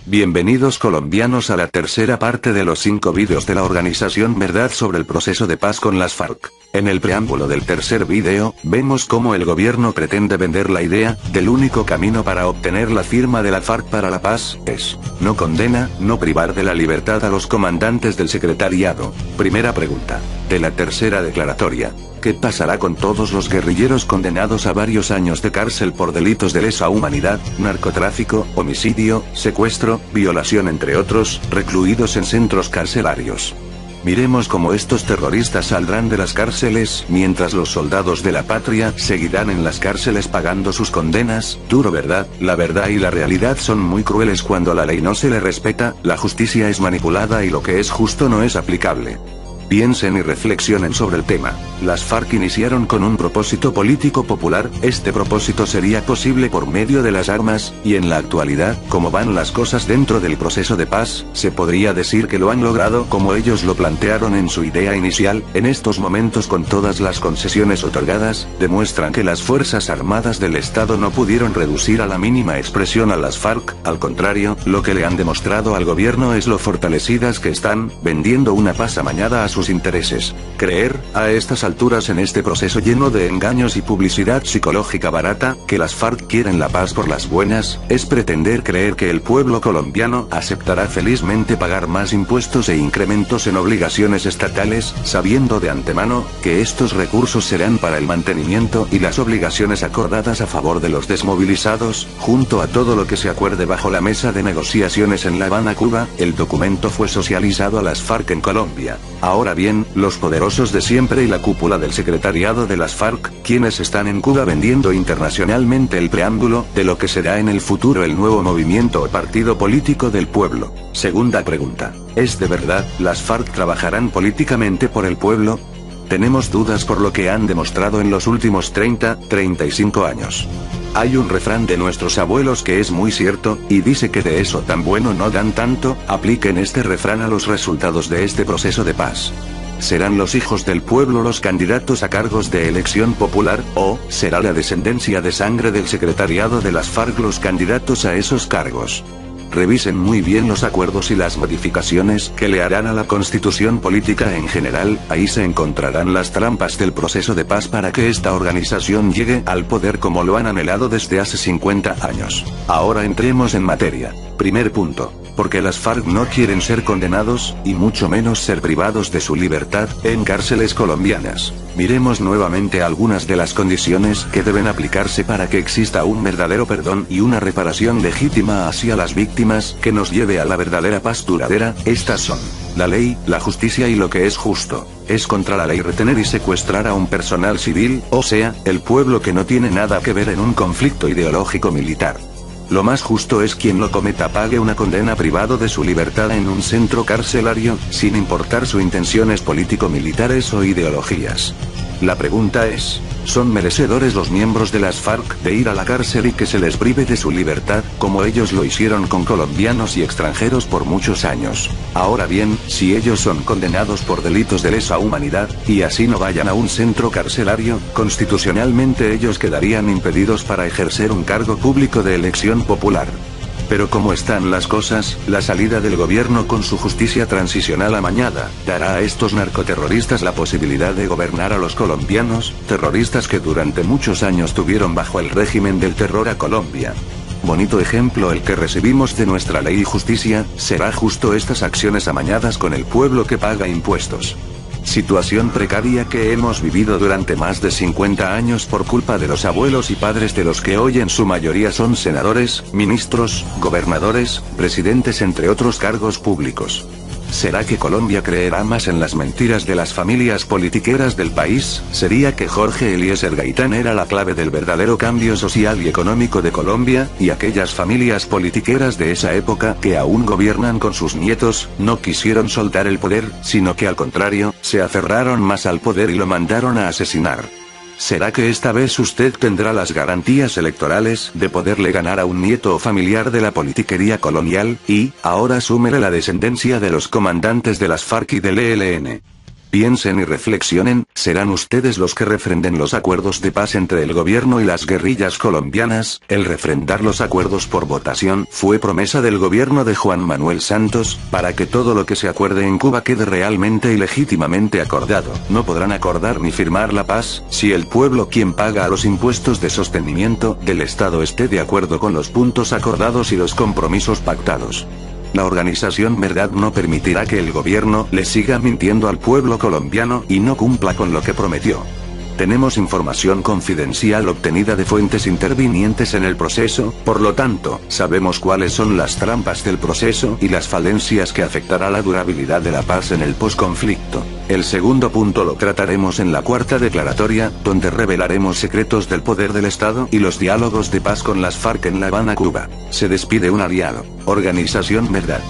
Bienvenidos colombianos a la tercera parte de los 5 vídeos de la organización Verdad sobre el proceso de paz con las FARC. En el preámbulo del tercer vídeo, vemos cómo el gobierno pretende vender la idea, del único camino para obtener la firma de la FARC para la paz, es, no condena, no privar de la libertad a los comandantes del secretariado. Primera pregunta. De la tercera declaratoria. ¿Qué pasará con todos los guerrilleros condenados a varios años de cárcel por delitos de lesa humanidad, narcotráfico, homicidio, secuestro, violación entre otros, recluidos en centros carcelarios? Miremos cómo estos terroristas saldrán de las cárceles, mientras los soldados de la patria seguirán en las cárceles pagando sus condenas. Duro, ¿verdad? La verdad y la realidad son muy crueles cuando la ley no se le respeta, la justicia es manipulada y lo que es justo no es aplicable. Piensen y reflexionen sobre el tema. Las FARC iniciaron con un propósito político popular, este propósito sería posible por medio de las armas, y en la actualidad, como van las cosas dentro del proceso de paz, se podría decir que lo han logrado como ellos lo plantearon en su idea inicial. En estos momentos, con todas las concesiones otorgadas, demuestran que las Fuerzas Armadas del Estado no pudieron reducir a la mínima expresión a las FARC, al contrario, lo que le han demostrado al gobierno es lo fortalecidas que están, vendiendo una paz amañada a sus intereses. Creer, a estas alturas en este proceso lleno de engaños y publicidad psicológica barata, que las FARC quieren la paz por las buenas, es pretender creer que el pueblo colombiano aceptará felizmente pagar más impuestos e incrementos en obligaciones estatales, sabiendo de antemano, que estos recursos serán para el mantenimiento y las obligaciones acordadas a favor de los desmovilizados, junto a todo lo que se acuerde bajo la mesa de negociaciones en La Habana, Cuba. El documento fue socializado a las FARC en Colombia. Ahora bien, los poderosos de siempre y la cúpula del secretariado de las FARC, quienes están en Cuba vendiendo internacionalmente el preámbulo, de lo que será en el futuro el nuevo movimiento o partido político del pueblo. Segunda pregunta. ¿Es de verdad, las FARC trabajarán políticamente por el pueblo? Tenemos dudas por lo que han demostrado en los últimos 35 años. Hay un refrán de nuestros abuelos que es muy cierto, y dice que de eso tan bueno no dan tanto. Apliquen este refrán a los resultados de este proceso de paz. ¿Serán los hijos del pueblo los candidatos a cargos de elección popular, o será la descendencia de sangre del secretariado de las FARC los candidatos a esos cargos? Revisen muy bien los acuerdos y las modificaciones que le harán a la constitución política en general, ahí se encontrarán las trampas del proceso de paz para que esta organización llegue al poder como lo han anhelado desde hace 50 años. Ahora entremos en materia. Primer punto. Porque las FARC no quieren ser condenados, y mucho menos ser privados de su libertad, en cárceles colombianas. Miremos nuevamente algunas de las condiciones que deben aplicarse para que exista un verdadero perdón y una reparación legítima hacia las víctimas, que nos lleve a la verdadera paz duradera. Estas son: la ley, la justicia y lo que es justo. Es contra la ley retener y secuestrar a un personal civil, o sea, el pueblo que no tiene nada que ver en un conflicto ideológico militar. Lo más justo es quien lo cometa pague una condena privado de su libertad en un centro carcelario, sin importar sus intenciones político-militares o ideologías. La pregunta es, ¿son merecedores los miembros de las FARC de ir a la cárcel y que se les prive de su libertad, como ellos lo hicieron con colombianos y extranjeros por muchos años? Ahora bien, si ellos son condenados por delitos de lesa humanidad, y así no vayan a un centro carcelario, constitucionalmente ellos quedarían impedidos para ejercer un cargo público de elección popular. Pero como están las cosas, la salida del gobierno con su justicia transicional amañada, dará a estos narcoterroristas la posibilidad de gobernar a los colombianos, terroristas que durante muchos años tuvieron bajo el régimen del terror a Colombia. Bonito ejemplo el que recibimos de nuestra ley y justicia. ¿Será justo estas acciones amañadas con el pueblo que paga impuestos? Situación precaria que hemos vivido durante más de 50 años por culpa de los abuelos y padres de los que hoy en su mayoría son senadores, ministros, gobernadores, presidentes entre otros cargos públicos. ¿Será que Colombia creerá más en las mentiras de las familias politiqueras del país? ¿Sería que Jorge Eliezer Gaitán era la clave del verdadero cambio social y económico de Colombia, y aquellas familias politiqueras de esa época que aún gobiernan con sus nietos, no quisieron soltar el poder, sino que al contrario, se aferraron más al poder y lo mandaron a asesinar? ¿Será que esta vez usted tendrá las garantías electorales de poderle ganar a un nieto o familiar de la politiquería colonial? Y, ahora súmele la descendencia de los comandantes de las FARC y del ELN. Piensen y reflexionen, ¿serán ustedes los que refrenden los acuerdos de paz entre el gobierno y las guerrillas colombianas? El refrendar los acuerdos por votación fue promesa del gobierno de Juan Manuel Santos, para que todo lo que se acuerde en Cuba quede realmente y legítimamente acordado. No podrán acordar ni firmar la paz, si el pueblo quien paga a los impuestos de sostenimiento del Estado esté de acuerdo con los puntos acordados y los compromisos pactados. La organización Verdad no permitirá que el gobierno le siga mintiendo al pueblo colombiano y no cumpla con lo que prometió. Tenemos información confidencial obtenida de fuentes intervinientes en el proceso, por lo tanto, sabemos cuáles son las trampas del proceso y las falencias que afectará la durabilidad de la paz en el posconflicto. El segundo punto lo trataremos en la cuarta declaratoria, donde revelaremos secretos del poder del Estado y los diálogos de paz con las FARC en La Habana, Cuba. Se despide un aliado. Organización Verdad.